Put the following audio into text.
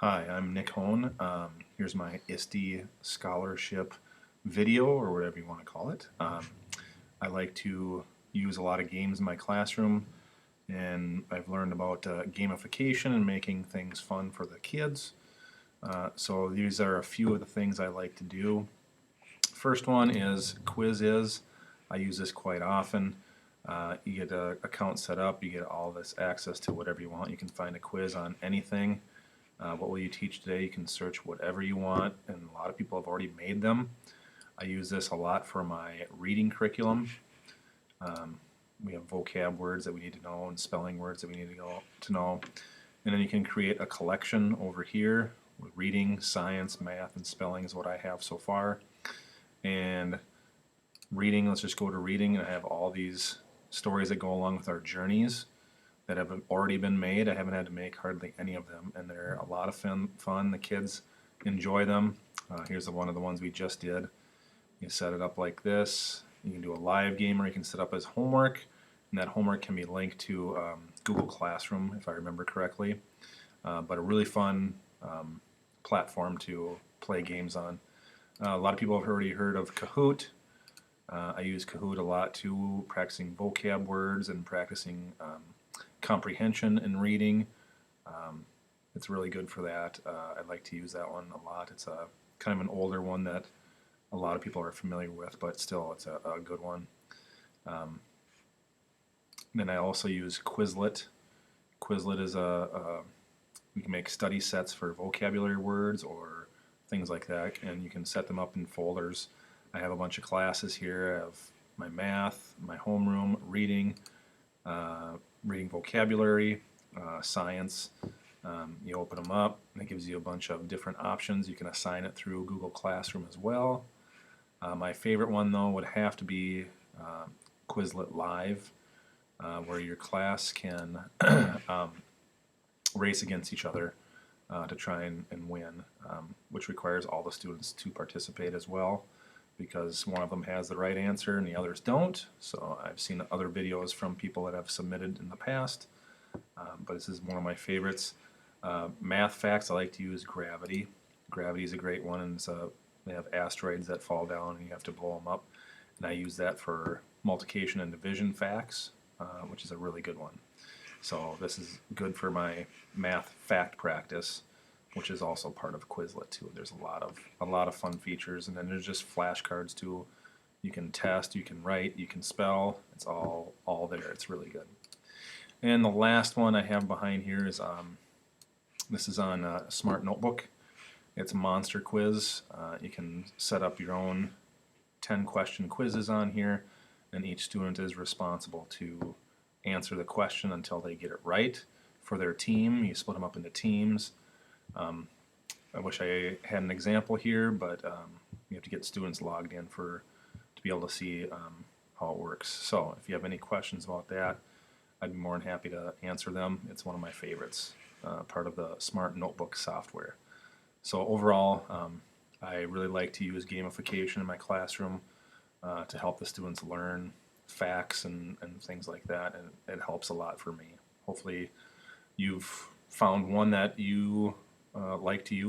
Hi, I'm Nick Hone. Here's my ISTE Scholarship video, or whatever you want to call it. I like to use a lot of games in my classroom, and I've learned about gamification and making things fun for the kids. So these are a few of the things I like to do. First one is quizzes. I use this quite often. You get an account set up, you get all this access to whatever you want. You can find a quiz on anything. What will you teach today? You can search whatever you want, and a lot of people have already made them. I use this a lot for my reading curriculum. We have vocab words that we need to know and spelling words that we need to know. And then you can create a collection over here. Reading, science, math, and spelling is what I have so far. And reading, let's just go to reading, and I have all these stories that go along with our journeys that have already been made. I haven't had to make hardly any of them, and they're a lot of fun. The kids enjoy them. Here's one of the ones we just did. You set it up like this. You can do a live game, or you can set up as homework, and that homework can be linked to Google Classroom, if I remember correctly. But a really fun platform to play games on. A lot of people have already heard of Kahoot. I use Kahoot a lot too, practicing vocab words and practicing comprehension and reading. It's really good for that. I like to use that one a lot. It's a kind of an older one that a lot of people are familiar with, but still it's a good one. Then I also use Quizlet. Quizlet is you can make study sets for vocabulary words or things like that, and you can set them up in folders. I have a bunch of classes here. I have my math, my homeroom, reading, reading vocabulary, science. You open them up, and it gives you a bunch of different options. You can assign it through Google Classroom as well. My favorite one, though, would have to be Quizlet Live, where your class can race against each other to try and win, which requires all the students to participate as well, because one of them has the right answer and the others don't. So I've seen other videos from people that have submitted in the past, but this is one of my favorites. Math facts, I like to use gravity. Gravity is a great one, and they have asteroids that fall down and you have to blow them up. And I use that for multiplication and division facts, which is a really good one. So this is good for my math fact practice, which is also part of Quizlet too. There's a lot of fun features, and then there's just flashcards too. You can test, you can write, you can spell. It's all there. It's really good. And the last one I have behind here is this is on a Smart Notebook. It's a monster quiz. You can set up your own 10-question quizzes on here, and each student is responsible to answer the question until they get it right for their team. You split them up into teams. I wish I had an example here, but you have to get students logged in to be able to see how it works. So if you have any questions about that, I'd be more than happy to answer them. It's one of my favorites, part of the Smart Notebook software. So overall, I really like to use gamification in my classroom to help the students learn facts and things like that, and it helps a lot for me. Hopefully you've found one that you like to use.